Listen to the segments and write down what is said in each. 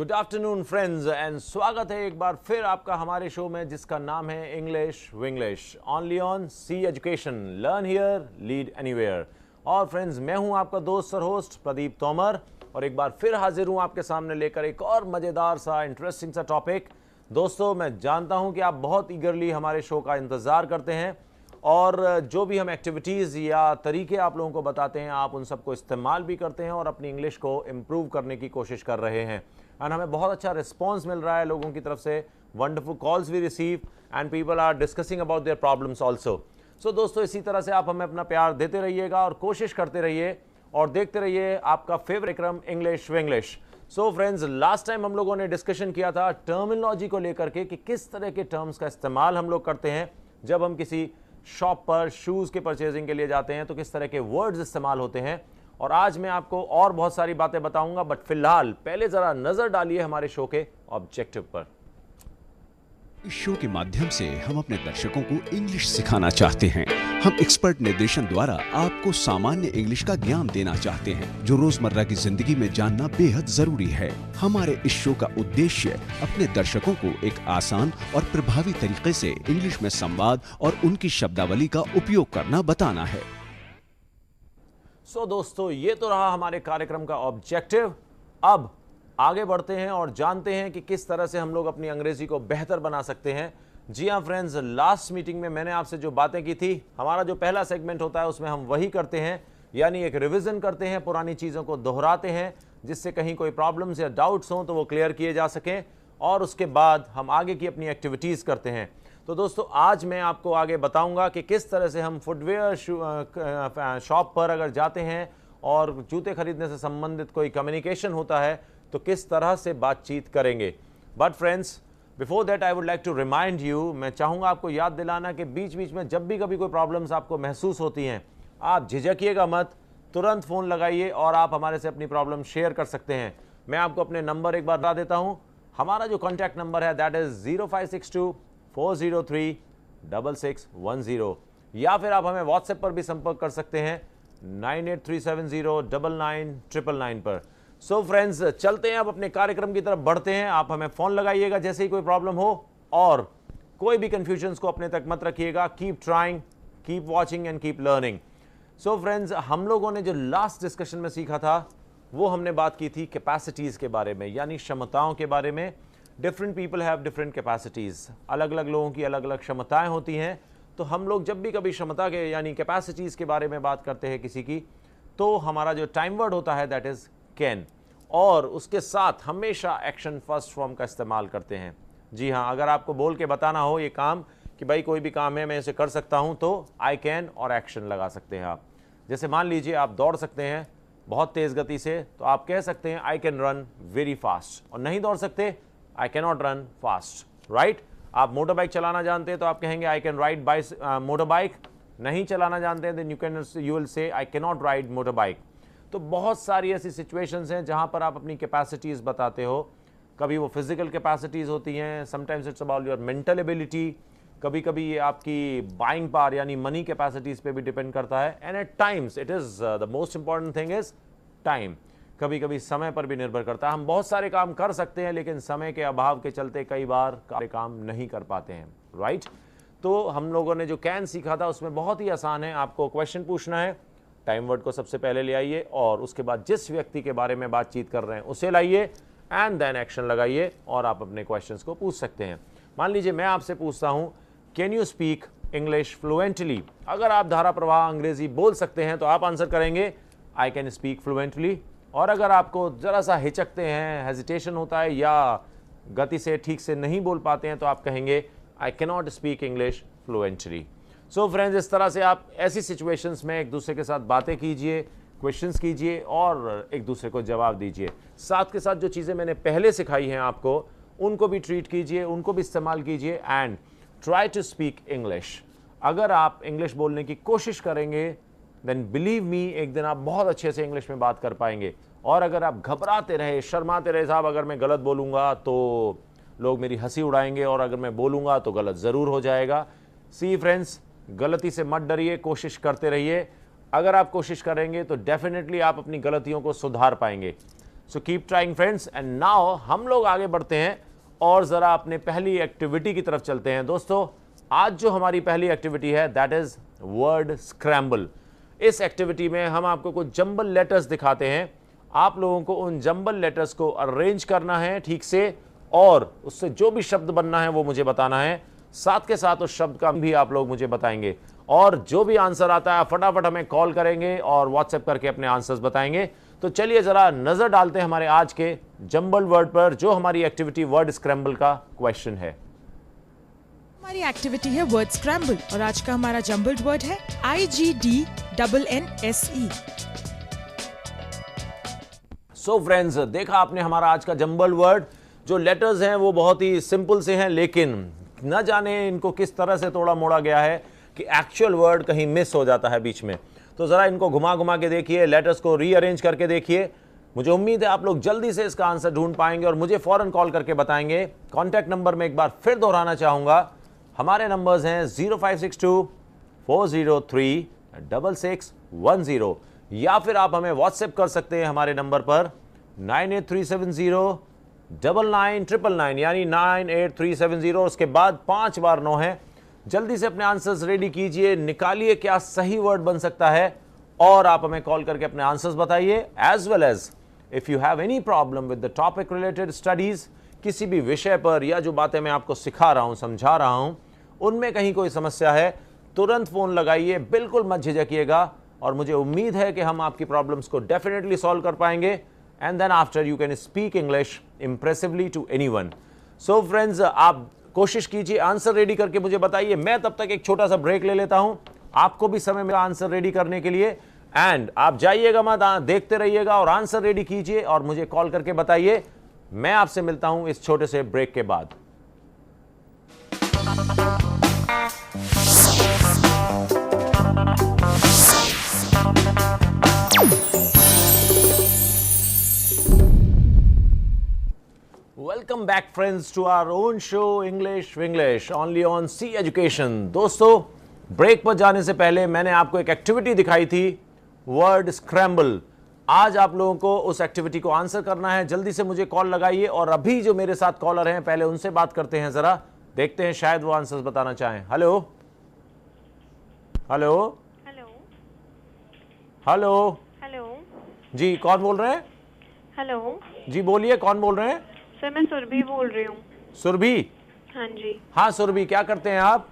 Good afternoon friends and स्वागत है एक बार फिर आपका हमारे शो में जिसका नाम है English Vinglish only on C education learn here lead anywhere. और फ्रेंड्स मैं हूं आपका दोस्त सर होस्ट प्रदीप तोमर और एक बार फिर हाजिर हूं आपके सामने लेकर एक और मज़ेदार सा इंटरेस्टिंग सा टॉपिक। दोस्तों मैं जानता हूं कि आप बहुत ईगरली हमारे शो का इंतज़ार करते हैं और जो भी हम एक्टिविटीज़ या तरीके आप लोगों को बताते हैं आप उन सबको इस्तेमाल भी करते हैं और अपनी इंग्लिश को इम्प्रूव करने की कोशिश कर रहे हैं। एंड हमें बहुत अच्छा रिस्पॉन्स मिल रहा है लोगों की तरफ से। Wonderful calls we receive and people are discussing about their problems also. So दोस्तों इसी तरह से आप हमें अपना प्यार देते रहिएगा और कोशिश करते रहिए और देखते रहिए आपका फेवरेट क्रम English Vinglish. So friends last time हम लोगों ने डिस्कशन किया था टर्मिनोलॉजी को लेकर के कि किस तरह के टर्म्स का इस्तेमाल हम लोग करते हैं जब हम किसी शॉप पर शूज़ के परचेजिंग के लिए जाते हैं तो किस तरह के वर्ड्स इस्तेमाल होते हैं। और आज मैं आपको और बहुत सारी बातें बताऊंगा बट फिलहाल पहले जरा नजर डालिए हमारे शो के ऑब्जेक्टिव पर। इस शो के माध्यम से हम अपने दर्शकों को इंग्लिश सिखाना चाहते हैं। हम एक्सपर्ट निर्देशन द्वारा आपको सामान्य इंग्लिश का ज्ञान देना चाहते हैं जो रोजमर्रा की जिंदगी में जानना बेहद जरूरी है। हमारे इस शो का उद्देश्य अपने दर्शकों को एक आसान और प्रभावी तरीके से इंग्लिश में संवाद और उनकी शब्दावली का उपयोग करना बताना है। सो दोस्तों ये तो रहा हमारे कार्यक्रम का ऑब्जेक्टिव। अब आगे बढ़ते हैं और जानते हैं कि किस तरह से हम लोग अपनी अंग्रेजी को बेहतर बना सकते हैं। जी हाँ फ्रेंड्स, लास्ट मीटिंग में मैंने आपसे जो बातें की थी, हमारा जो पहला सेगमेंट होता है उसमें हम वही करते हैं, यानी एक रिवीजन करते हैं, पुरानी चीज़ों को दोहराते हैं जिससे कहीं कोई प्रॉब्लम्स या डाउट्स हों तो वो क्लियर किए जा सकें और उसके बाद हम आगे की अपनी एक्टिविटीज़ करते हैं। तो दोस्तों आज मैं आपको आगे बताऊंगा कि किस तरह से हम फुटवेयर शॉप पर अगर जाते हैं और जूते खरीदने से संबंधित कोई कम्युनिकेशन होता है तो किस तरह से बातचीत करेंगे। But friends before that I would like to remind you, मैं चाहूँगा आपको याद दिलाना कि बीच बीच में जब भी कभी कोई प्रॉब्लम्स आपको महसूस होती हैं आप झिझकिएगा मत, तुरंत फ़ोन लगाइए और आप हमारे से अपनी प्रॉब्लम शेयर कर सकते हैं। मैं आपको अपने नंबर एक बार बता देता हूँ। हमारा जो कॉन्टैक्ट नंबर है दैट इज़ 0562-403-6610 या फिर आप हमें व्हाट्सएप पर भी संपर्क कर सकते हैं 9837099999 पर। सो फ्रेंड्स चलते हैं अब अपने कार्यक्रम की तरफ बढ़ते हैं। आप हमें फ़ोन लगाइएगा जैसे ही कोई प्रॉब्लम हो और कोई भी कन्फ्यूजन्स को अपने तक मत रखिएगा। Keep trying, keep watching and keep learning. So friends हम लोगों ने जो लास्ट डिस्कशन में सीखा था वो हमने बात की थी कैपेसिटीज़ के बारे में, यानी क्षमताओं के बारे में। Different people have different capacities, अलग अलग लोगों की अलग अलग क्षमताएं होती हैं। तो हम लोग जब भी कभी क्षमता के यानी कैपेसिटीज़ के बारे में बात करते हैं किसी की, तो हमारा जो टाइम वर्ड होता है दैट इज़ कैन, और उसके साथ हमेशा एक्शन फर्स्ट फॉर्म का इस्तेमाल करते हैं। जी हाँ, अगर आपको बोल के बताना हो ये काम कि भाई कोई भी काम है मैं इसे कर सकता हूँ तो आई कैन और एक्शन लगा सकते हैं आप। जैसे मान लीजिए आप दौड़ सकते हैं बहुत तेज़ गति से तो आप कह सकते हैं I can run very fast, और नहीं दौड़ सकते I can not run fast, right. आप मोटर बाइक चलाना जानते हैं तो आप कहेंगे I can ride motor bike. नहीं चलाना जानते हैं then you will say I can not ride motor bike. तो बहुत सारी ऐसी सिचुएशंस हैं जहां पर आप अपनी कैपेसिटीज़ बताते हो। कभी वो फिजिकल कैपेसिटीज़ होती हैं, sometimes it's about your mental ability, कभी कभी ये आपकी बाइंग पावर यानी मनी कैपेसिटीज़ पे भी डिपेंड करता है। And at times it is the most important thing is time, कभी कभी समय पर भी निर्भर करता है। हम बहुत सारे काम कर सकते हैं लेकिन समय के अभाव के चलते कई बार काम नहीं कर पाते हैं, राइट। तो हम लोगों ने जो कैन सीखा था उसमें बहुत ही आसान है। आपको क्वेश्चन पूछना है, टाइम वर्ड को सबसे पहले ले आइए और उसके बाद जिस व्यक्ति के बारे में बातचीत कर रहे हैं उसे लाइए एंड देन एक्शन लगाइए और आप अपने क्वेश्चंस को पूछ सकते हैं। मान लीजिए मैं आपसे पूछता हूं can you speak English fluently. अगर आप धारा प्रवाह अंग्रेजी बोल सकते हैं तो आप आंसर करेंगे आई कैन स्पीक फ्लुएंटली। और अगर आपको ज़रा सा हिचकते हैं, हेजिटेशन होता है या गति से ठीक से नहीं बोल पाते हैं तो आप कहेंगे I can not speak English fluently. So friends इस तरह से आप ऐसी सिचुएशंस में एक दूसरे के साथ बातें कीजिए, क्वेश्चंस कीजिए और एक दूसरे को जवाब दीजिए। साथ के साथ जो चीज़ें मैंने पहले सिखाई हैं आपको उनको भी ट्रीट कीजिए, उनको भी इस्तेमाल कीजिए and try to speak English. अगर आप इंग्लिश बोलने की कोशिश करेंगे देन बिलीव मी एक दिन आप बहुत अच्छे से इंग्लिश में बात कर पाएंगे। और अगर आप घबराते रहे, शर्माते रहे, साहब अगर मैं गलत बोलूँगा तो लोग मेरी हंसी उड़ाएंगे और अगर मैं बोलूँगा तो गलत ज़रूर हो जाएगा। सी फ्रेंड्स, गलती से मत डरिए, कोशिश करते रहिए। अगर आप कोशिश करेंगे तो डेफिनेटली आप अपनी गलतियों को सुधार पाएंगे। So keep trying friends. And now हम लोग आगे बढ़ते हैं और जरा अपने पहली एक्टिविटी की तरफ चलते हैं। दोस्तों, आज जो हमारी पहली एक्टिविटी है दैट इज वर्ड स्क्रैम्बल। इस एक्टिविटी में हम आपको कुछ जंबल लेटर्स दिखाते हैं। आप लोगों को उन जंबल लेटर्स को अरेंज करना है ठीक से, और उससे जो भी शब्द बनना है वो मुझे बताना है। साथ के साथ उस शब्द का भी आप लोग मुझे बताएंगे, और जो भी आंसर आता है फटाफट हमें कॉल करेंगे और व्हाट्सएप करके अपने आंसर्स बताएंगे। तो चलिए जरा नजर डालते हैं हमारे आज के जंबल वर्ड पर, जो हमारी एक्टिविटी वर्ड स्क्रैम्बल का क्वेश्चन है। हमारी एक्टिविटी है वर्ड स्क्रैम्बल और आज का हमारा जंबल्ड वर्ड है IGDNNSE। सो फ्रेंड्स, देखा आपने हमारा आज का जंबल वर्ड। जो लेटर्स हैं वो बहुत ही सिंपल से हैं, लेकिन न जाने इनको किस तरह से तोड़ा मोड़ा गया है कि एक्चुअल वर्ड कहीं मिस हो जाता है बीच में। तो जरा इनको घुमा घुमा के देखिए, लेटर्स को रीअरेंज करके देखिए। मुझे उम्मीद है आप लोग जल्दी से इसका आंसर ढूंढ पाएंगे और मुझे फौरन कॉल करके बताएंगे। कॉन्टैक्ट नंबर में एक बार फिर दोहराना चाहूंगा, हमारे नंबर्स हैं 0562-403-6610, या फिर आप हमें व्हाट्सएप कर सकते हैं हमारे नंबर पर 9837099999, यानी 98370, उसके बाद 5 बार 9 है। जल्दी से अपने आंसर्स रेडी कीजिए, निकालिए क्या सही वर्ड बन सकता है, और आप हमें कॉल करके अपने आंसर्स बताइए। As well as if you have any problem with the topic related studies, किसी भी विषय पर या जो बातें मैं आपको सिखा रहा हूं, समझा रहा हूं, उनमें कहीं कोई समस्या है, तुरंत फोन लगाइए, बिल्कुल मत झिझकिएगा, और मुझे उम्मीद है कि हम आपकी प्रॉब्लम्स को डेफिनेटली सॉल्व कर पाएंगे। And then after you can speak English impressively to anyone. So friends, आप कोशिश कीजिए, आंसर रेडी करके मुझे बताइए। मैं तब तक एक छोटा सा ब्रेक ले लेता हूं, आपको भी समय मिला आंसर रेडी करने के लिए। एंड आप जाइएगा मत, देखते रहिएगा और आंसर रेडी कीजिए और मुझे कॉल करके बताइए। मैं आपसे मिलता हूं इस छोटे से ब्रेक के बाद। Welcome back friends to our own show English Vinglish only on C education. दोस्तों, ब्रेक पर जाने से पहले मैंने आपको एक एक्टिविटी दिखाई थी, वर्ड स्क्रैम्बल। आज आप लोगों को उस एक्टिविटी को आंसर करना है। जल्दी से मुझे कॉल लगाइए, और अभी जो मेरे साथ कॉलर हैं पहले उनसे बात करते हैं, जरा देखते हैं शायद वो आंसर्स बताना चाहें। Hello hello hello hello hello जी, कौन बोल रहे हैं? हेलो जी बोलिए, कौन बोल रहे हैं? सर, मैं सुरभि बोल रही हूँ। सुरभि? हाँ जी। हाँ सुरभि, क्या करते हैं आप?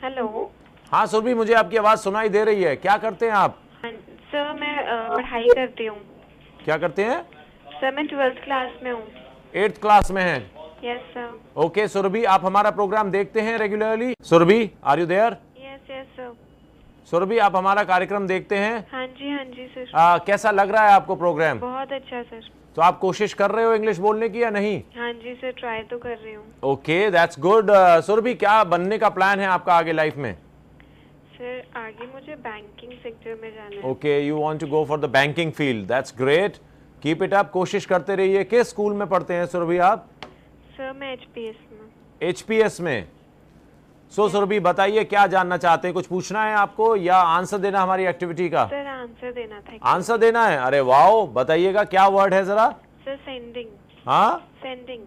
हेलो। हाँ सुरभि, मुझे आपकी आवाज सुनाई दे रही है। क्या करते हैं आप? हाँ, सर मैं पढ़ाई करती हूँ। क्या करते हैं? सर मैं 12th क्लास में हूँ। 8th क्लास में हैं? Yes sir. ओके सुरभि, आप हमारा प्रोग्राम देखते हैं regularly? Surabhi, are you there? Yes yes sir. Surabhi, आप हमारा कार्यक्रम देखते हैं? हाँ जी सर। कैसा लग रहा है आपको प्रोग्राम? बहुत अच्छा सर। तो आप कोशिश कर रहे हो इंग्लिश बोलने की या नहीं? हाँ जी सर, ट्राई तो कर रही हूँ। Okay, that's good. सुरभि, क्या बनने का प्लान है आपका आगे लाइफ में? सर आगे मुझे बैंकिंग सेक्टर में जाना है। Okay, you want to go for the banking field, that's great, keep it up, कोशिश करते रहिए। किस स्कूल में पढ़ते हैं सुरभि आप? सर मैं HPS में। HPS में? सो सुरभि, बताइए क्या जानना चाहते हैं? कुछ पूछना है आपको या आंसर देना हमारी एक्टिविटी का? सर आंसर देना था। आंसर देना है? अरे वाओ, बताइएगा क्या वर्ड है जरा? Sir sending. हाँ, sending.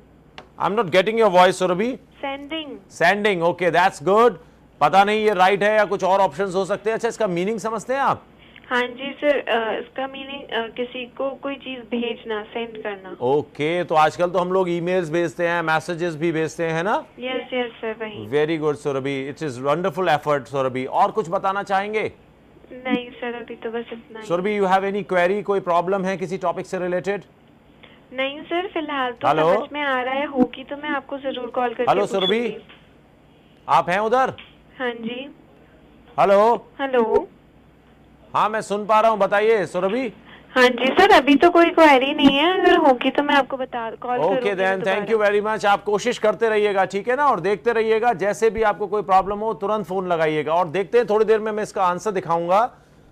I am not getting your voice Surabhi. Sending. Sending, okay that's good. पता नहीं ये राइट है या कुछ और ऑप्शंस हो सकते हैं। अच्छा, इसका मीनिंग समझते हैं आप? हाँ जी सर, इसका मीनिंग किसी को कोई चीज भेजना, सेंड करना। ओके, तो आजकल तो हम लोग ईमेल्स भेजते हैं, मैसेजेस भी भेजते हैं, है ना? यस यस सर, वही। Very good Surabhi, it is wonderful effort Surabhi. और कुछ बताना चाहेंगे? नहीं सर, अभी तो बस इतना ही। Surabhi, you have any query, कोई प्रॉब्लम है किसी टॉपिक से रिलेटेड? नहीं सर, फिलहाल तो हेलो? समझ में आ रहा है, होगी तो मैं आपको जरूर कॉल करके हेलो सुरभि, पूछूंगी। आप हैं उधर? हाँ जी। हेलो? हेलो। हाँ मैं सुन पा रहा हूँ, बताइए सुरभि। हाँ जी सर, अभी तो कोई क्वेरी नहीं है, अगर होगी तो मैं आपको कॉल करूंगी। Okay then, thank you very much. आप कोशिश करते रहिएगा, ठीक है ना, और देखते रहिएगा। जैसे भी आपको कोई प्रॉब्लम हो तुरंत फोन लगाइएगा, और देखते हैं थोड़ी देर में मैं इसका आंसर दिखाऊंगा,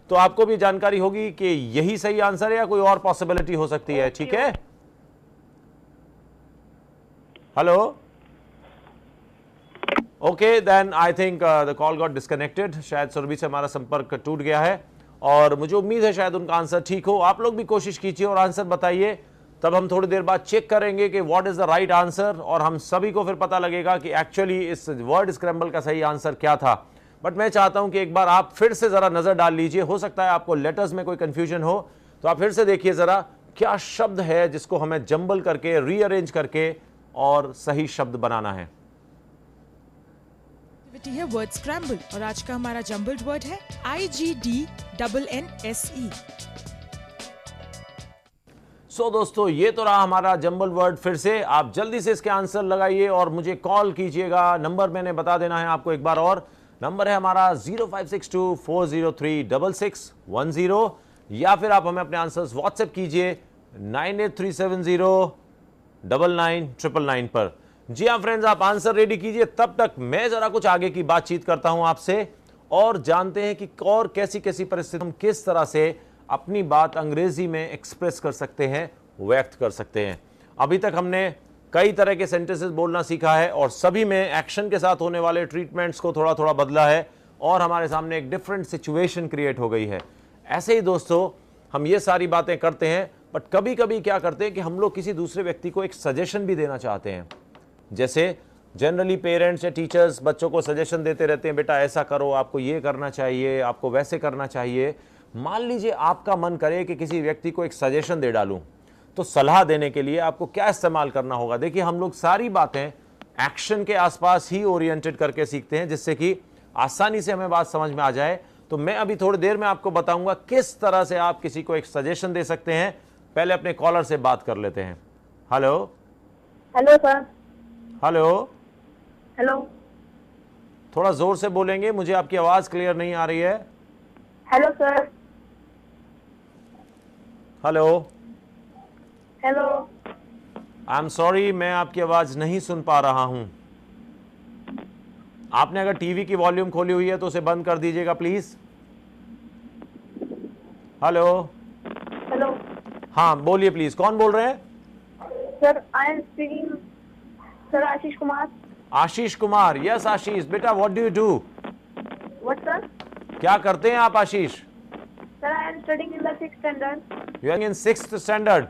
तो आपको भी जानकारी होगी कि यही सही आंसर है या कोई और पॉसिबिलिटी हो सकती है, ठीक है? Hello? Okay then, I think the call got disconnected. शायद सुरभि से हमारा संपर्क टूट गया है, और मुझे उम्मीद है शायद उनका आंसर ठीक हो। आप लोग भी कोशिश कीजिए और आंसर बताइए। तब हम थोड़ी देर बाद चेक करेंगे कि what is the right answer, और हम सभी को फिर पता लगेगा कि एक्चुअली इस वर्ड स्क्रैम्बल का सही आंसर क्या था। बट मैं चाहता हूं कि एक बार आप फिर से जरा नजर डाल लीजिए, हो सकता है आपको लेटर्स में कोई कंफ्यूजन हो, तो आप फिर से देखिए जरा क्या शब्द है जिसको हमें जंबल करके, रीअरेंज करके और सही शब्द बनाना है। एक्टिविटी है वर्ड स्क्रैम्बल और आज का हमारा जम्बल्ड वर्ड है IGDNNSE। सो दोस्तों, ये तो रहा हमारा जंबल वर्ड। फिर से आप जल्दी से इसके आंसर लगाइए और मुझे कॉल कीजिएगा। नंबर मैंने बता देना है आपको एक बार और, नंबर है हमारा 0562403610, या फिर आप हमें अपने आंसर्स व्हाट्सएप कीजिए 9837099999 पर। जी हाँ फ्रेंड्स, आप आंसर रेडी कीजिए, तब तक मैं जरा कुछ आगे की बातचीत करता हूं आपसे और जानते हैं कि और कैसी कैसी परिस्थिति हम किस तरह से अपनी बात अंग्रेजी में एक्सप्रेस कर सकते हैं, व्यक्त कर सकते हैं। अभी तक हमने कई तरह के सेंटेंसेस बोलना सीखा है और सभी में एक्शन के साथ होने वाले ट्रीटमेंट्स को थोड़ा थोड़ा बदला है और हमारे सामने एक डिफरेंट सिचुएशन क्रिएट हो गई है। ऐसे ही दोस्तों, हम ये सारी बातें करते हैं, बट कभी कभी क्या करते हैं कि हम लोग किसी दूसरे व्यक्ति को एक सजेशन भी देना चाहते हैं। जैसे जनरली पेरेंट्स या टीचर्स बच्चों को सजेशन देते रहते हैं, बेटा ऐसा करो, आपको ये करना चाहिए, आपको वैसे करना चाहिए। मान लीजिए आपका मन करे कि किसी व्यक्ति को एक सजेशन दे डालूं, तो सलाह देने के लिए आपको क्या इस्तेमाल करना होगा। देखिए, हम लोग सारी बातें एक्शन के आसपास ही ओरिएंटेड करके सीखते हैं, जिससे कि आसानी से हमें बात समझ में आ जाए। तो मैं अभी थोड़ी देर में आपको बताऊंगा किस तरह से आप किसी को एक सजेशन दे सकते हैं। पहले अपने कॉलर से बात कर लेते हैं। Hello. Hello sir. Hello. Hello. थोड़ा जोर से बोलेंगे, मुझे आपकी आवाज क्लियर नहीं आ रही है। Hello sir. Hello. Hello. I am sorry, मैं आपकी आवाज नहीं सुन पा रहा हूं। आपने अगर टीवी की वॉल्यूम खोली हुई है तो उसे बंद कर दीजिएगा प्लीज। हेलो। हेलो। हाँ बोलिए प्लीज, कौन बोल रहे हैं? Sir I am speaking sir Ashish Kumar. Ashish Kumar. Yes Ashish, बेटा what do you do? What sir? क्या करते हैं आप Ashish? Sir I am studying in the 6th standard. You are in 6th standard.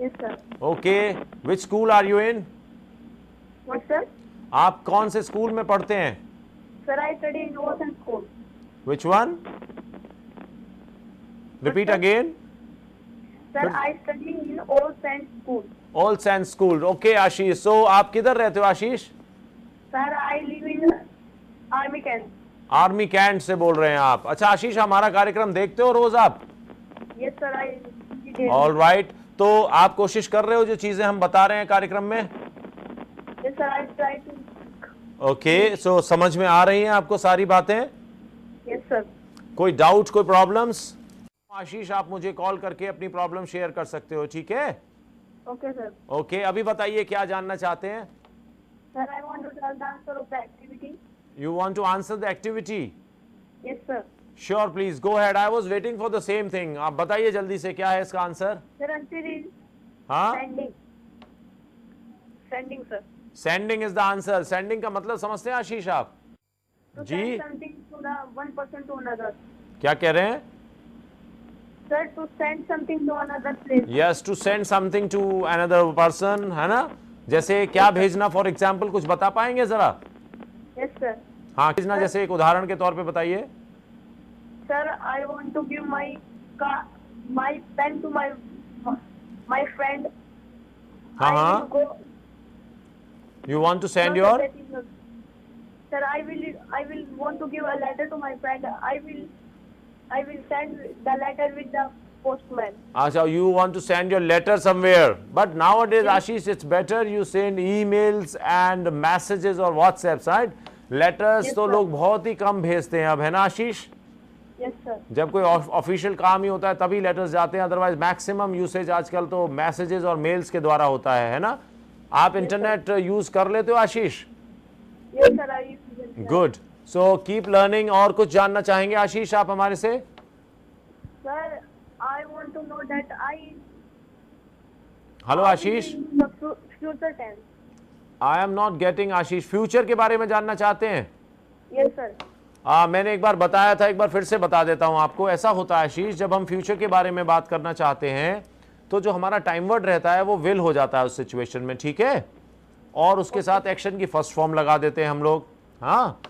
Yes sir. Okay, which school are you in? What sir? आप कौन से school में पढ़ते हैं? Sir I study in ocean school. Which one? Repeat again. Sir I study in old saint school. All saint school. Okay Ashish, so आप किधर रहते हो Ashish? Sir I live in army camp. Army cantt से बोल रहे हैं आप। अच्छा आशीष, हमारा कार्यक्रम देखते हो रोज आप? यस सर आई। ऑल राइट, तो आप कोशिश कर रहे हो जो चीजें हम बता रहे हैं कार्यक्रम में? Yes sir I try to. Okay, so समझ में आ रही हैं आपको सारी बातें? Yes sir. कोई डाउट, कोई प्रॉब्लम्स? आशीष, आप मुझे कॉल करके अपनी प्रॉब्लम शेयर कर सकते हो, ठीक है? Okay sir. ओके, अभी बताइए क्या जानना चाहते हैं? Sir I want to tell the answer of the activity. You want to answer the activity? Yes sir. Sure, please go ahead. I was waiting for the same thing. आप बताइए जल्दी से, क्या है इसका आंसर? सर आंसर इज हाँ, sending. Sending sir. Sending is the answer. Sending का मतलब समझते हैं आशीष आप? To ji, send something to the one person to another. क्या कह रहे हैं? Sir, to send something to another place. Yes, to send something to another person, है ना? जैसे क्या भेजना, फॉर एग्जाम्पल कुछ बता पाएंगे जरा? Yes, sir. हाँ, भेजना जैसे एक उदाहरण के तौर पे बताइए। Sir, I want to give my pen to my friend. हाँ I हाँ, will go. You want to send No, your? sir, that is not- Sir, I will want to give a letter to my friend. I will send the letter with the postman. अच्छा, you want to send your letter somewhere, but nowadays Ashish, it's better you send emails and messages or WhatsApps, right? Letters Yes, तो sir. लोग बहुत ही कम भेजते हैं अब, है ना आशीष? Yes, sir. जब कोई ऑफिशियल काम ही होता है तभी लेटर्स जाते हैं, अदरवाइज मैक्सिमम यूसेज आजकल तो मैसेजेस और मेल्स के द्वारा होता है ना? आप इंटरनेट यूज कर लेते हो आशीष? Yes, sir. I use it. Good, so keep learning. और कुछ जानना चाहेंगे आशीष आप हमारे से? Sir, I want to know that hello Ashish, the future tense. I am not getting Ashish. Future के बारे में जानना चाहते हैं? Yes, sir. मैंने एक बार बताया था, एक बार फिर से बता देता हूं आपको। ऐसा होता है आशीष, जब हम फ्यूचर के बारे में बात करना चाहते हैं तो जो हमारा टाइम वर्ड रहता है वो विल हो जाता है उस सिचुएशन में, ठीक है। और उसके साथ एक्शन की फर्स्ट फॉर्म लगा देते हैं हम लोग। हाँ,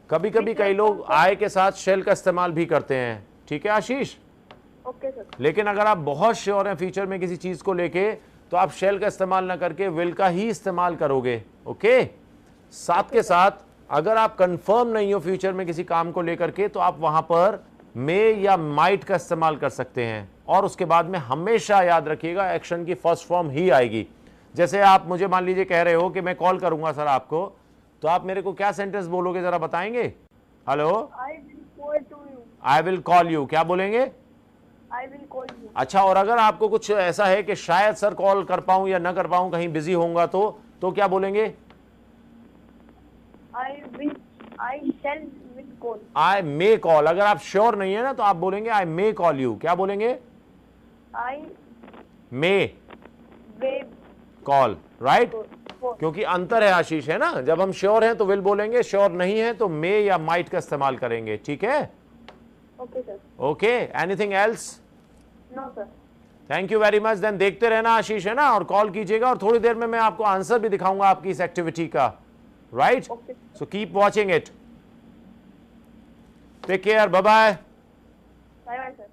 कभी कभी कई लोग आई के साथ शेल का इस्तेमाल भी करते हैं, ठीक है आशीष। Okay sir. लेकिन अगर आप बहुत श्योर हैं फ्यूचर में किसी चीज को लेके, तो आप शेल का इस्तेमाल ना करके विल का ही इस्तेमाल करोगे, ओके। साथ के साथ अगर आप कंफर्म नहीं हो फ्यूचर में किसी काम को लेकर के, तो आप वहां पर मे या माइट का इस्तेमाल कर सकते हैं। और उसके बाद में हमेशा याद रखिएगा एक्शन की फर्स्ट फॉर्म ही आएगी। जैसे आप मुझे मान लीजिए कह रहे हो कि मैं कॉल करूंगा सर आपको, तो आप मेरे को क्या सेंटेंस बोलोगे, जरा बताएंगे। Hello, I will call to you. I will call you, क्या बोलेंगे। I will call you. अच्छा, और अगर आपको कुछ ऐसा है कि शायद सर कॉल कर पाऊं या ना कर पाऊं, कहीं बिजी होऊंगा, तो क्या बोलेंगे। I shall will call. I may call. अगर आप श्योर नहीं है ना, तो आप बोलेंगे आई मे कॉल यू, क्या बोलेंगे। I may will call, right. call. क्योंकि अंतर है आशीष, है ना। जब हम श्योर हैं तो विल बोलेंगे, श्योर नहीं है तो मे या माइट का इस्तेमाल करेंगे, ठीक है। Okay sir. Okay, anything else. No sir. Thank you very much. Then देखते रहना आशीष, है ना, और कॉल कीजिएगा। और थोड़ी देर में मैं आपको आंसर भी दिखाऊंगा आपकी इस एक्टिविटी का, right. Okay. So keep watching it. Take care, bye bye. Bye bye sir.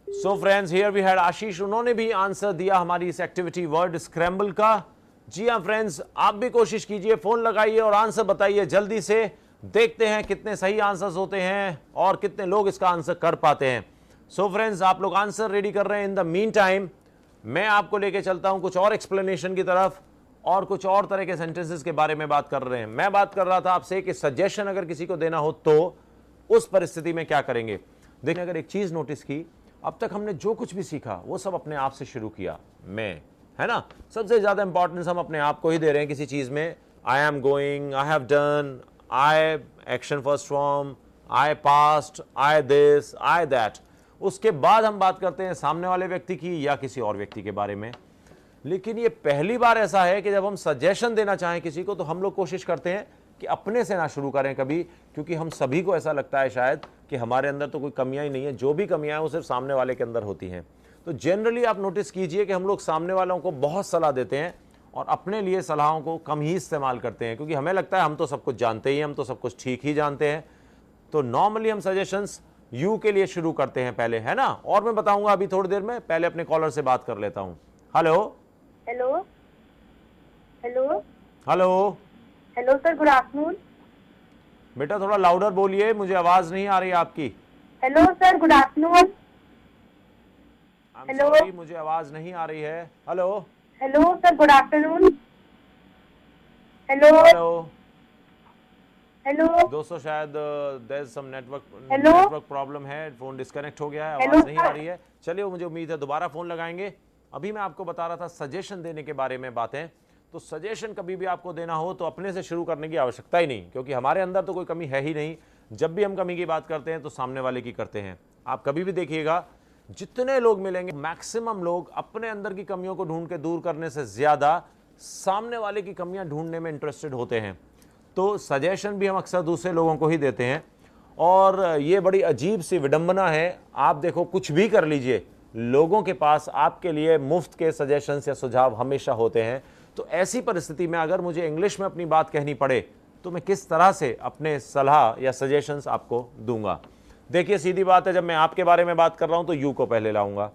So friends, here we had Ashish, उन्होंने भी आंसर दिया हमारी इस एक्टिविटी वर्ड स्क्रैम्बल का। जी हाँ फ्रेंड्स, आप भी कोशिश कीजिए, फोन लगाइए और आंसर बताइए जल्दी से। देखते हैं कितने सही आंसर्स होते हैं और कितने लोग इसका आंसर कर पाते हैं। सो फ्रेंड्स, आप लोग आंसर रेडी कर रहे हैं। इन द मीन टाइम मैं आपको लेके चलता हूं कुछ और एक्सप्लेनेशन की तरफ, और कुछ और तरह के सेंटेंसेस के बारे में बात कर रहे हैं। मैं बात कर रहा था आपसे कि सजेशन अगर किसी को देना हो तो उस परिस्थिति में क्या करेंगे। देखिए, अगर एक चीज नोटिस की, अब तक हमने जो कुछ भी सीखा वो सब अपने आप से शुरू किया, मैं, है ना। सबसे ज्यादा इंपॉर्टेंस हम अपने आप को ही दे रहे हैं किसी चीज में। I am going, I have done, I action first form, I past, I this, I that. उसके बाद हम बात करते हैं सामने वाले व्यक्ति की या किसी और व्यक्ति के बारे में। लेकिन ये पहली बार ऐसा है कि जब हम सजेशन देना चाहें किसी को, तो हम लोग कोशिश करते हैं कि अपने से ना शुरू करें कभी, क्योंकि हम सभी को ऐसा लगता है शायद कि हमारे अंदर तो कोई कमियां ही नहीं है, जो भी कमियां हैं वो सिर्फ सामने वाले के अंदर होती हैं। तो जनरली आप नोटिस कीजिए कि हम लोग सामने वालों को बहुत सलाह देते हैं और अपने लिए सलाहों को कम ही इस्तेमाल करते हैं, क्योंकि हमें लगता है हम तो सब कुछ जानते ही हैं, हम तो सब कुछ ठीक ही जानते हैं। तो नॉर्मली हम सजेशंस यू के लिए शुरू करते हैं पहले, है ना। और मैं बताऊंगा अभी थोड़ी देर में, पहले अपने कॉलर से बात कर लेता हूं। Hello Hello. Hello. Hello Hello sir. Good afternoon. बेटा थोड़ा लाउडर बोलिए, मुझे आवाज नहीं आ रही आपकी। Hello sir. Good afternoon. I'm Hello? sorry, मुझे आवाज नहीं आ रही है। Hello Hello sir. Good afternoon. Hello. Hello Hello. दोस्तों, शायद there is some Hello? Network problem है, फोन डिस्कनेक्ट हो गया है, Hello, आवाज नहीं आ sir. रही है। चलिए, मुझे उम्मीद है दोबारा फोन लगाएंगे। अभी मैं आपको बता रहा था सजेशन देने के बारे में बातें। तो सजेशन कभी भी आपको देना हो तो अपने से शुरू करने की आवश्यकता ही नहीं, क्योंकि हमारे अंदर तो कोई कमी है ही नहीं। जब भी हम कमी की बात करते हैं तो सामने वाले की करते हैं। आप कभी भी देखिएगा, जितने लोग मिलेंगे मैक्सिमम लोग अपने अंदर की कमियों को ढूंढ के दूर करने से ज्यादा सामने वाले की कमियां ढूंढने में इंटरेस्टेड होते हैं। तो सजेशन भी हम अक्सर दूसरे लोगों को ही देते हैं, और ये बड़ी अजीब सी विडंबना है। आप देखो, कुछ भी कर लीजिए, लोगों के पास आपके लिए मुफ्त के सजेशंस या सुझाव हमेशा होते हैं। तो ऐसी परिस्थिति में अगर मुझे इंग्लिश में अपनी बात कहनी पड़े तो मैं किस तरह से अपने सलाह या सजेशंस आपको दूंगा। देखिए, सीधी बात है, जब मैं आपके बारे में बात कर रहा हूं तो यू को पहले लाऊंगा,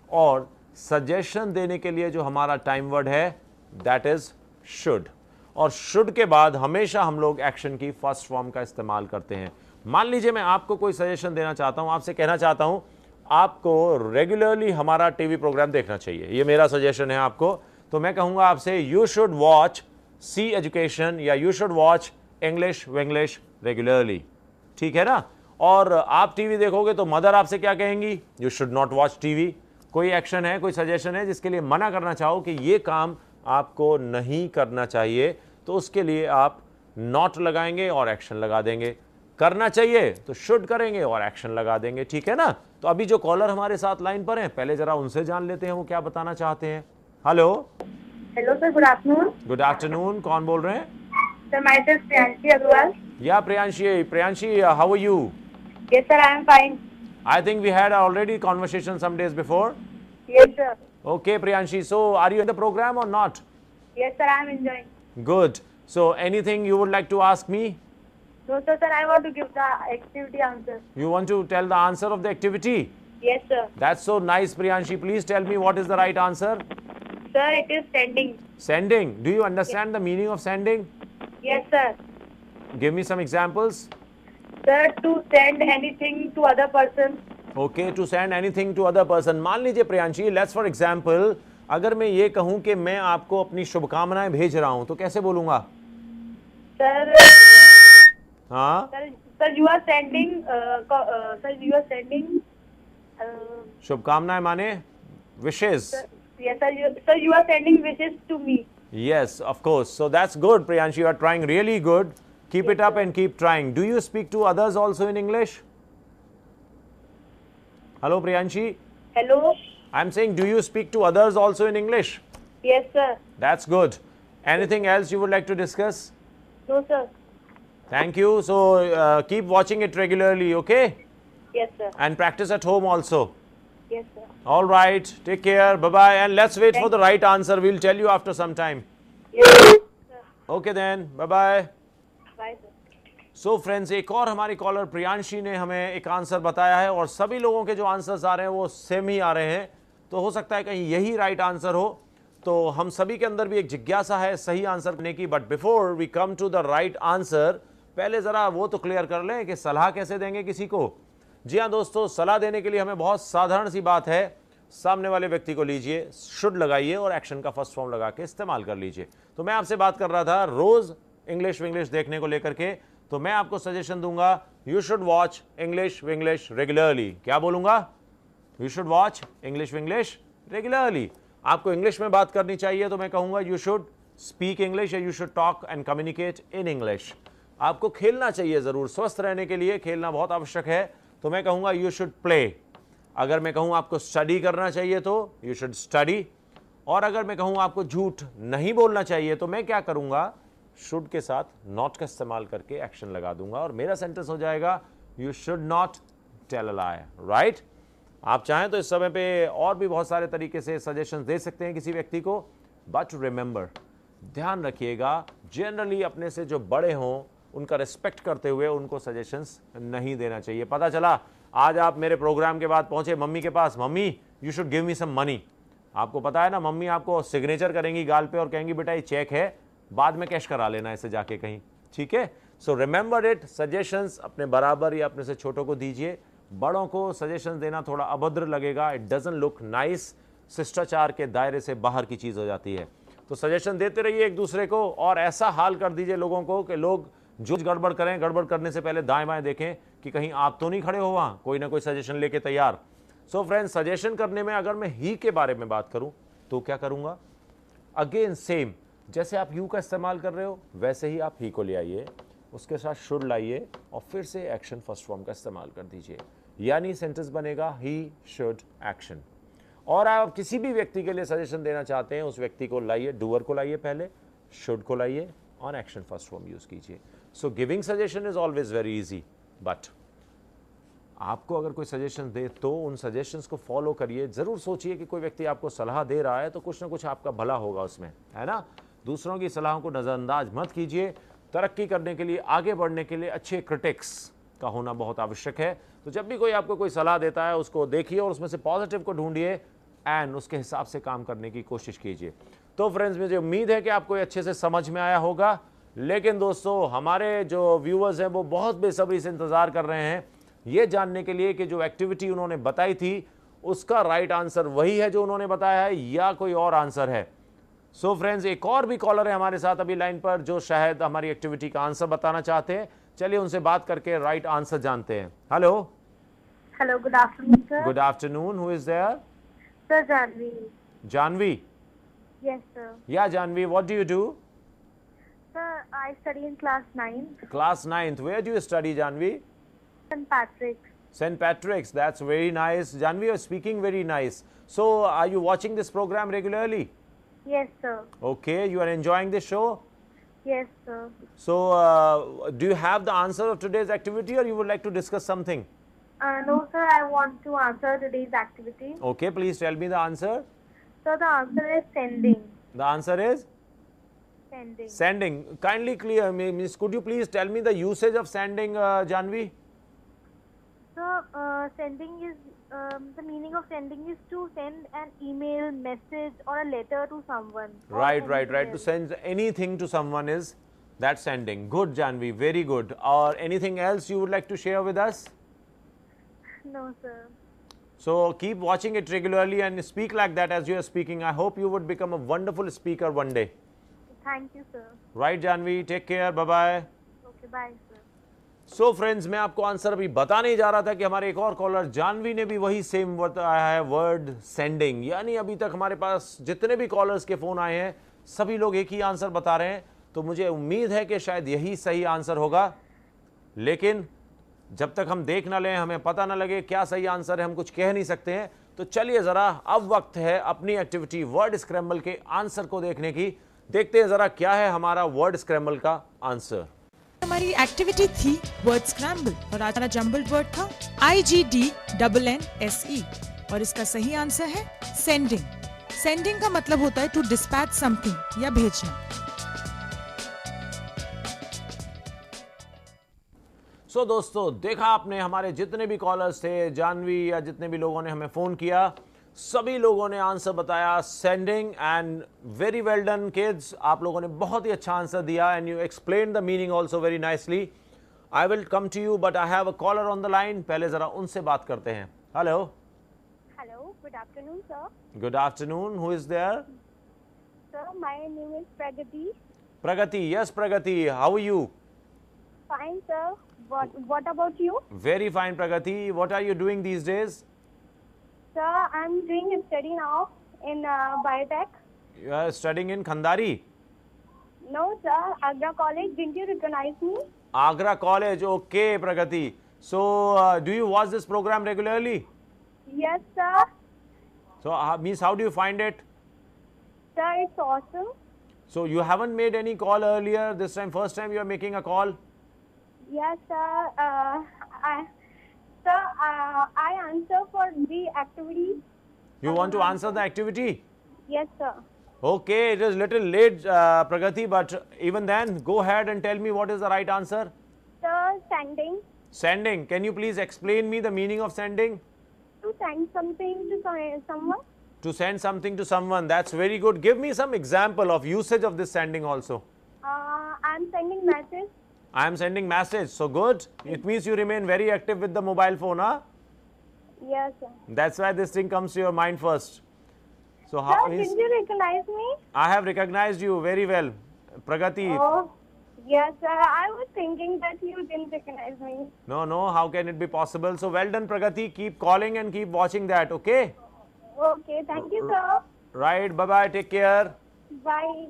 और सजेशन देने के लिए जो हमारा टाइम वर्ड है दैट इज शुड। और शुड के बाद हमेशा हम लोग एक्शन की फर्स्ट फॉर्म का इस्तेमाल करते हैं। मान लीजिए मैं आपको कोई सजेशन देना चाहता हूं, आपसे कहना चाहता हूं आपको रेगुलरली हमारा टीवी प्रोग्राम देखना चाहिए, ये मेरा सजेशन है आपको। तो मैं कहूंगा आपसे you should watch C education या you should watch English Vinglish regularly, ठीक है ना। और आप टीवी देखोगे तो मदर आपसे क्या कहेंगी, you should not watch TV. कोई एक्शन है, कोई सजेशन है जिसके लिए मना करना चाहो कि ये काम आपको नहीं करना चाहिए, तो उसके लिए आप नॉट लगाएंगे और एक्शन लगा देंगे। करना चाहिए तो शुड करेंगे और एक्शन लगा देंगे, ठीक है ना। तो अभी जो कॉलर हमारे साथ लाइन पर हैं, पहले जरा उनसे जान लेते हैं वो क्या बताना चाहते हैं। Hello Hello sir. Good afternoon. Good afternoon, कौन बोल रहे हैं। Sir, myself Priyanshi Agarwal. Yeah Priyanshi, how are you. Yes sir. I am fine. I think we had already conversation some days before. Yes sir. Okay, Priyanshi. So, are you in the program or not? Yes, sir. I am enjoying. Good. So, anything you would like to ask me? No, sir. Sir, I want to give the activity answer. You want to tell the answer of the activity? Yes, sir. That's so nice, Priyanshi. Please tell me what is the right answer. Sir, it is sending. Sending. Do you understand the meaning of sending? Yes, sir. Give me some examples. Sir, to send anything to other person. Okay, to send anything to other person. मान लीजिए Priyanshi, let's for example अगर मैं ये कहूं कि मैं आपको अपनी शुभकामनाएं भेज रहा हूं तो कैसे बोलूंगा? Sir, हाँ, sir, you are sending. Sir, you are sending. शुभकामनाएं माने विशेष. Yes, sir, you are sending wishes to me. Yes, of course. So that's good, Priyanshi. You are trying really good. Keep it up and keep trying. Do you speak to others also in English? Hello, Priyanshi. Hello. I'm saying, do you speak to others also in English? Yes, sir. That's good. Anything else you would like to discuss? No, sir. Thank you. So keep watching it regularly, okay? Yes, sir. And practice at home also. Yes, sir. All right. Take care. Bye-bye. And let's wait for the right answer. We'll tell you after some time. Yes, sir. Okay then. Bye-bye. Bye, sir. So friends, एक और हमारी collar Priyanshi ने हमें एक answer बताया है और सभी लोगों के जो आंसर्स आ रहे हैं वो सेम ही आ रहे हैं, तो हो सकता है कहीं यही राइट आंसर हो। तो हम सभी के अंदर भी एक जिज्ञासा है सही आंसर करने की, but before we come to the right answer, पहले ज़रा वो तो क्लियर कर लें कि सलाह कैसे देंगे किसी को। जी हाँ दोस्तों, सलाह देने के लिए हमें बहुत साधारण सी बात है, सामने वाले व्यक्ति को लीजिए, शुड लगाइए और एक्शन का फर्स्ट फॉर्म लगा के इस्तेमाल कर लीजिए। तो मैं आपसे बात कर रहा था रोज़ इंग्लिश विंग्लिश देखने को लेकर के, तो मैं आपको सजेशन दूंगा, you should watch English Vinglish regularly. क्या बोलूंगा? You should watch English Vinglish regularly. आपको इंग्लिश में बात करनी चाहिए तो मैं कहूंगा यू शुड स्पीक इंग्लिश या you should talk and communicate in English. आपको खेलना चाहिए ज़रूर, स्वस्थ रहने के लिए खेलना बहुत आवश्यक है, तो मैं कहूंगा यू शुड प्ले। अगर मैं कहूँ आपको स्टडी करना चाहिए तो यू शुड स्टडी, और अगर मैं कहूँ आपको झूठ नहीं बोलना चाहिए तो मैं क्या करूंगा? शुड के साथ नॉट का इस्तेमाल करके एक्शन लगा दूंगा और मेरा सेंटेंस हो जाएगा you should not tell a lie, right? आप चाहें तो इस समय पे और भी बहुत सारे तरीके से सजेशंस दे सकते हैं किसी व्यक्ति को, बट रिमेंबर, ध्यान रखिएगा, जनरली अपने से जो बड़े हों उनका रिस्पेक्ट करते हुए उनको सजेशंस नहीं देना चाहिए। पता चला आज आप मेरे प्रोग्राम के बाद पहुंचे मम्मी के पास, mummy you should give me some money. आपको पता है ना, मम्मी आपको सिग्नेचर करेंगी गाल पे और कहेंगी बेटा ये चेक है, बाद में कैश करा लेना इसे जाके कहीं, ठीक है? सो रिमेंबर इट, सजेशंस अपने बराबर या अपने से छोटों को दीजिए। बड़ों को सजेशंस देना थोड़ा अभद्र लगेगा, इट डजंट लुक नाइस, शिष्टाचार के दायरे से बाहर की चीज़ हो जाती है। तो सजेशन देते रहिए एक दूसरे को और ऐसा हाल कर दीजिए लोगों को कि लोग जो गड़बड़ करें, गड़बड़ करने से पहले दाएं बाएं देखें कि कहीं आप तो नहीं खड़े हो वहाँ कोई ना कोई सजेशन लेके तैयार। सो फ्रेंड्स, सजेशन करने में अगर मैं ही के बारे में बात करूँ तो क्या करूँगा? अगेन सेम, जैसे आप यू का इस्तेमाल कर रहे हो वैसे ही आप ही को ले आइए, उसके साथ शुड लाइए और फिर से एक्शन फर्स्ट फॉर्म का इस्तेमाल कर दीजिए, यानी सेंटेंस बनेगा ही शुड एक्शन। और आप किसी भी व्यक्ति के लिए सजेशन देना चाहते हैं उस व्यक्ति को लाइए, डूअर को लाइए, पहले शुड को लाइए और एक्शन फर्स्ट फॉर्म यूज कीजिए। So giving suggestion is always very easy, but आपको अगर कोई सजेशन दे तो उन सजेशंस को फॉलो करिए। जरूर सोचिए कि कोई व्यक्ति आपको सलाह दे रहा है तो कुछ ना कुछ आपका भला होगा उसमें, है ना? दूसरों की सलाहों को नज़रअंदाज मत कीजिए। तरक्की करने के लिए, आगे बढ़ने के लिए अच्छे क्रिटिक्स का होना बहुत आवश्यक है। तो जब भी कोई आपको कोई सलाह देता है उसको देखिए और उसमें से पॉजिटिव को ढूंढिए एंड उसके हिसाब से काम करने की कोशिश कीजिए। तो फ्रेंड्स, मुझे उम्मीद है कि आपको अच्छे से समझ में आया होगा। लेकिन दोस्तों, हमारे जो व्यूअर्स हैं वो बहुत बेसब्री से इंतज़ार कर रहे हैं ये जानने के लिए कि जो एक्टिविटी उन्होंने बताई थी उसका राइट आंसर वही है जो उन्होंने बताया है या कोई और आंसर है। सो फ्रेंड्स, एक और भी कॉलर है हमारे साथ अभी लाइन पर जो शायद हमारी एक्टिविटी का आंसर बताना चाहते हैं। चलिए उनसे बात करके राइट आंसर जानते हैं। Hello. Hello, good afternoon, sir. Good afternoon, who is there? Sir, Janvi. Janvi? Yes, sir. Yeah Janvi, what do you do? Sir, I study in class 9, Class 9th. Where do you study, Janvi? St. Patrick's. St. Patrick's. That's very nice. Janvi, you're speaking very nice. So, are you watching this program regularly? Yes, sir. Okay, you are enjoying this show? Yes, sir. So, do you have the answer of today's activity or you would like to discuss something? No, sir, I want to answer today's activity. Okay, please tell me the answer. So the answer is sending. The answer is Sending. sending. Kindly clear, means could you please tell me the usage of sending, Janvi? So sending is the meaning of sending is to send an email, message, or a letter to someone. or Right. anything To else. send anything to someone is that sending. Good, Janvi, very good. Or anything else you would like to share with us? No, sir. So keep watching it regularly and speak like that as you are speaking. I hope you would become a wonderful speaker one day. Thank you, sir. Right, Janvi? Take care. Bye-bye. Okay, bye, sir. So friends, मैं आपको answer अभी बताने ही जा रहा था कि हमारे एक और कॉलर जानवी ने भी वही सेम बताया है, वर्ड सेंडिंग। यानी अभी तक हमारे पास जितने भी कॉलर्स के फ़ोन आए हैं सभी लोग एक ही आंसर बता रहे हैं। तो मुझे उम्मीद है कि शायद यही सही आंसर होगा, लेकिन जब तक हम देख ना लें, हमें पता ना लगे क्या सही आंसर है, हम कुछ कह नहीं सकते हैं। तो चलिए ज़रा अब वक्त है अपनी एक्टिविटी वर्ड स्क्रैम्बल के आंसर को देखने की। देखते हैं ज़रा क्या है हमारा वर्ड स्क्रैम्बल का आंसर। हमारी एक्टिविटी थी वर्ड स्क्रैम्बल और आज हमारा जम्बल्ड वर्ड था IGDNNSE और इसका सही आंसर है सेंडिंग। सेंडिंग का मतलब होता है टू डिस्पैच समथिंग या भेजना। सो दोस्तों, देखा आपने हमारे जितने भी कॉलर्स थे, जानवी या जितने भी लोगों ने हमें फ़ोन किया, सभी लोगों ने आंसर बताया sending. And very well done kids, आप लोगों ने बहुत ही अच्छा आंसर दिया and you explain the meaning also very nicely. I will come to you but I have a caller on the line. पहले ज़रा उनसे बात करते हैं। Hello. Hello, good afternoon, sir. Good afternoon. Who is there? Sir, my name is Pragati. Pragati. Yes Pragati, how are you? Fine, sir. What about you? Very fine Pragati. What are you doing these days? Sir, I'm doing a study now in biotech. You are studying in Khandari? No, sir. Agra College. Didn't you recognize me? Agra College, okay, Pragati. So, do you watch this program regularly? Yes, sir. So, means how do you find it? Sir, it's awesome. So, you haven't made any call earlier. This time, first time you are making a call. Yes, sir. I answer for the activity. You want to answer the activity? Yes, sir. Okay, it is little late, Pragati, but even then, go ahead and tell me what is the right answer. Sir, sending. Sending. Can you please explain me the meaning of sending? To send something to someone. To send something to someone. That's very good. Give me some example of usage of this sending also. I'm sending message. I am sending message. So good. It means you remain very active with the mobile phone, huh? Yes, sir. That's why this thing comes to your mind first. So Sir, how means didn't you recognize me? I have recognized you very well, Pragati. Oh, yes, sir. I was thinking that you didn't recognize me. No, how can it be possible? So well done, Pragati. Keep calling and keep watching that, okay? Okay, thank you, sir. Right, bye-bye. Take care. Bye.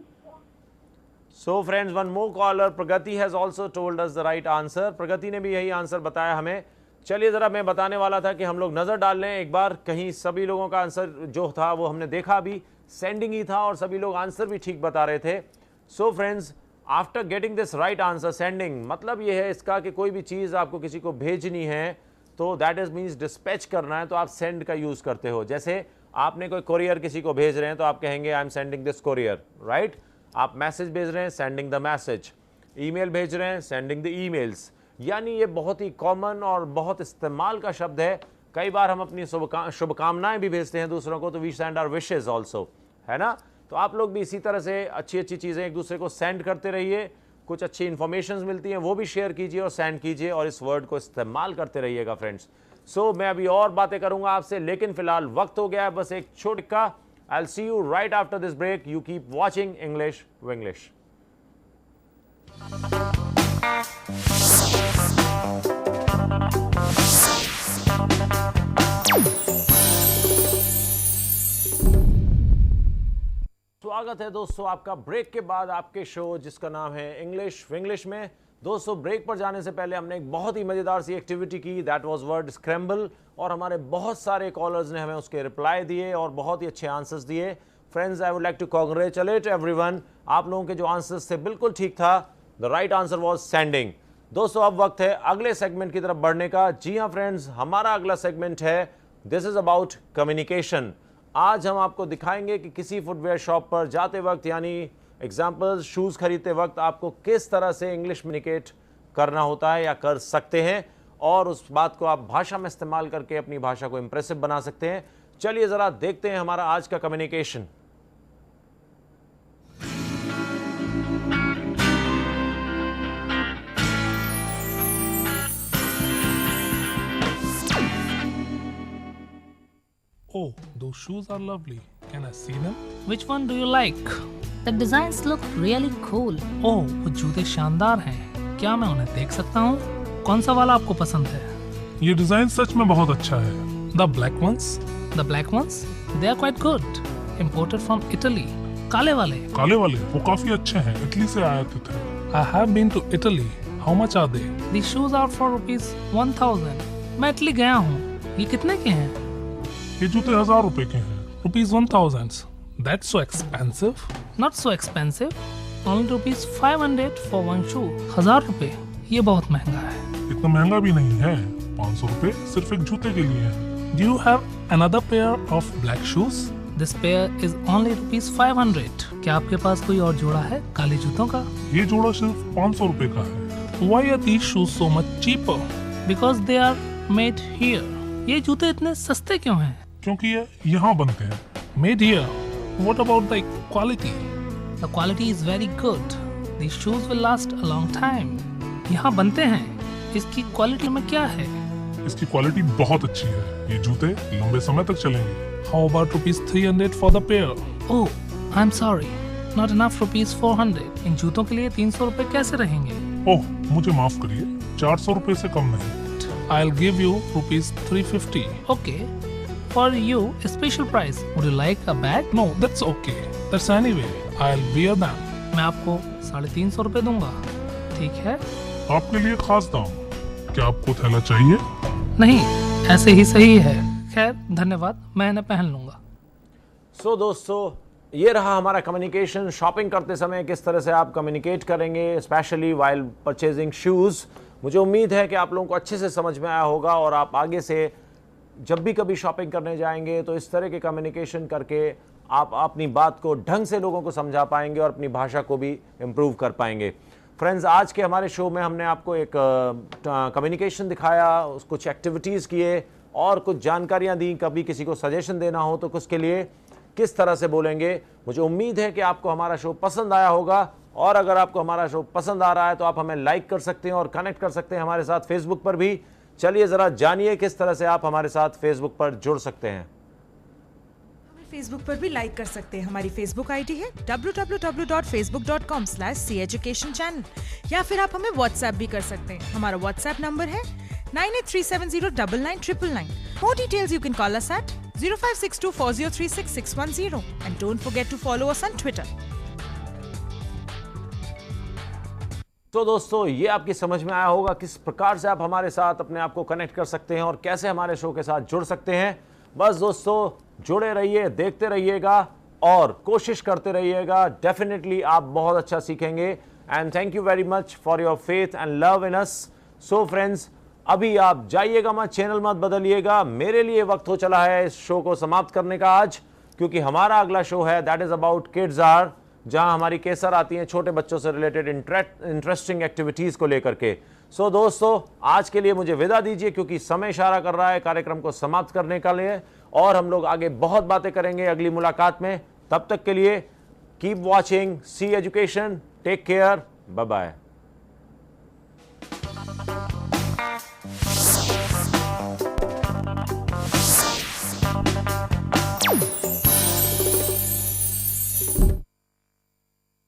So friends, one more caller, Pragati has also told us the right answer. Pragati ने भी यही answer बताया हमें। चलिए ज़रा मैं बताने वाला था कि हम लोग नज़र डाल लें एक बार, कहीं सभी लोगों का आंसर जो था वो हमने देखा भी सेंडिंग ही था और सभी लोग आंसर भी ठीक बता रहे थे। So friends, after getting this right answer sending, मतलब ये है इसका कि कोई भी चीज़ आपको किसी को भेजनी है तो दैट इज़ मीन्स डिस्पैच करना है तो आप सेंड का यूज़ करते हो। जैसे आपने कोई कोरियर किसी को भेज रहे हैं तो आप कहेंगे I am sending this courier, right. आप मैसेज भेज रहे हैं, सेंडिंग द मैसेज। ईमेल भेज रहे हैं, सेंडिंग द ईमेल्स। यानी ये बहुत ही कॉमन और बहुत इस्तेमाल का शब्द है। कई बार हम अपनी शुभकामनाएं भी भेजते हैं दूसरों को, तो we send our wishes also, है ना। तो आप लोग भी इसी तरह से अच्छी अच्छी चीज़ें एक दूसरे को सेंड करते रहिए। कुछ अच्छी इन्फॉर्मेशन मिलती हैं वो भी शेयर कीजिए और सेंड कीजिए और इस वर्ड को इस्तेमाल करते रहिएगा फ्रेंड्स। सो मैं अभी और बातें करूंगा आपसे, लेकिन फिलहाल वक्त हो गया है बस एक छोटे का। I'll see you right after this break. You keep watching English Winglish. स्वागत है दोस्तों आपका ब्रेक के बाद आपके शो जिसका नाम है इंग्लिश विंग्लिश में। दोस्तों, ब्रेक पर जाने से पहले हमने एक बहुत ही मज़ेदार सी एक्टिविटी की, दैट वाज वर्ड स्क्रैम्बल, और हमारे बहुत सारे कॉलर्स ने हमें उसके रिप्लाई दिए और बहुत ही अच्छे आंसर्स दिए। Friends, I would like to congratulate everyone. आप लोगों के जो आंसर्स थे बिल्कुल ठीक था। The right answer was sending. दोस्तों, अब वक्त है अगले सेगमेंट की तरफ बढ़ने का। जी हाँ फ्रेंड्स, हमारा अगला सेगमेंट है दिस इज अबाउट कम्युनिकेशन। आज हम आपको दिखाएंगे कि किसी फुटवेयर शॉप पर जाते वक्त, यानी एग्जाम्पल शूज़ खरीदते वक्त आपको किस तरह से इंग्लिश कम्युनिकेट करना होता है या कर सकते हैं, और उस बात को आप भाषा में इस्तेमाल करके अपनी भाषा को इंप्रेसिव बना सकते हैं। चलिए ज़रा देखते हैं हमारा आज का communication. Oh, those shoes are lovely. Can I see them? Which one do you like? The designs look really cool. Oh, वो जूते शानदार हैं। क्या मैं उन्हें देख सकता हूँ? कौन सा वाला आपको पसंद है? ये डिजाइन सच में बहुत अच्छा है। The black ones? The black ones? They are quite good. Imported from Italy. काले वाले? काले वाले वो काफी अच्छे हैं, इटली से आयातित हैं। I have been to Italy. How much are they? These shoes are for ₹1000. मैं इटली गया हूँ। ये कितने के हैं? ये जूते 1000 रुपए के हैं। ₹1000. That's so expensive. Not so expensive. Only ₹500 for one shoe. 1000 रुपए? ये बहुत महंगा है। इतना महंगा भी नहीं है। 500 रुपए सिर्फ एक जूते के लिए है। Do you have another pair of black shoes? This pair is only ₹500. क्या आपके पास कोई और जोड़ा है काले जूतों का? ये जोड़ा सिर्फ 500 रुपए का है। Why are these shoes so much cheaper? Because they are made here. ये जूते इतने सस्ते क्यों हैं? क्योंकि ये यहाँ बनते हैं। Made here. What about the quality? The quality is very good. These shoes will last a long time. यहाँ बनते हैं। इसकी क्वालिटी में क्या है? इसकी क्वालिटी बहुत अच्छी है। ये जूते लंबे समय तक चलेंगे। How about ₹300 for the pair? Oh, I'm sorry. Not enough ₹400. इन जूतों के लिए 300 रुपए कैसे रहेंगे? ओह, मुझे माफ करिए। 400 रुपए से कम नहीं। I'll give you ₹350. Okay. For you, a special price. Would you like a bag? No, that's okay. That's anyway. I'll wear them. मैं आपको 350 रुपए दूंगा। ठीक है? आपके लिए खास दाम। क्या आपको थैला चाहिए? नहीं, ऐसे ही सही है। खैर, धन्यवाद, मैं इन्हें पहन लूंगा। सो दोस्तों, ये रहा हमारा कम्युनिकेशन। शॉपिंग करते समय किस तरह से आप कम्युनिकेट करेंगे, स्पेशली वाइल परचेजिंग शूज़। मुझे उम्मीद है कि आप लोगों को अच्छे से समझ में आया होगा, और आप आगे से जब भी कभी शॉपिंग करने जाएंगे तो इस तरह के कम्युनिकेशन करके आप अपनी बात को ढंग से लोगों को समझा पाएंगे और अपनी भाषा को भी इम्प्रूव कर पाएंगे। फ्रेंड्स, आज के हमारे शो में हमने आपको एक कम्युनिकेशन दिखाया, कुछ एक्टिविटीज़ किए और कुछ जानकारियां दी। कभी किसी को सजेशन देना हो तो उसके लिए किस तरह से बोलेंगे। मुझे उम्मीद है कि आपको हमारा शो पसंद आया होगा, और अगर आपको हमारा शो पसंद आ रहा है तो आप हमें लाइक कर सकते हैं और कनेक्ट कर सकते हैं हमारे साथ फेसबुक पर भी। चलिए ज़रा जानिए किस तरह से आप हमारे साथ फेसबुक पर जुड़ सकते हैं। हमें फेसबुक पर भी लाइक कर सकते हैं। हमारी फेसबुक आईडी है www.facebook.com/ceducationchannel, या फिर आप हमें व्हाट्सएप भी कर सकते हैं। हमारा व्हाट्सएप नंबर है 9837099999। More details you can call us at 0562403610, and don't forget to follow us on Twitter. तो दोस्तों, ये आपकी समझ में आया होगा किस प्रकार से आप हमारे साथ अपने आप को कनेक्ट कर सकते हैं और कैसे हमारे शो के साथ जुड़ सकते हैं। बस दोस्तों, जुड़े रहिए, देखते रहिएगा और कोशिश करते रहिएगा। डेफिनेटली आप बहुत अच्छा सीखेंगे। And thank you very much for your faith and love in us. So friends, अभी आप जाइएगा मत, चैनल मत बदलिएगा। मेरे लिए वक्त हो चला है इस शो को समाप्त करने का आज, क्योंकि हमारा अगला शो है that is about kids are, जहां हमारी केसर आती हैं छोटे बच्चों से रिलेटेड इंटरेस्टिंग एक्टिविटीज़ को लेकर के। सो दोस्तों, आज के लिए मुझे विदा दीजिए, क्योंकि समय इशारा कर रहा है कार्यक्रम को समाप्त करने के लिए, और हम लोग आगे बहुत बातें करेंगे अगली मुलाकात में। तब तक के लिए keep watching C education, take care, bye bye.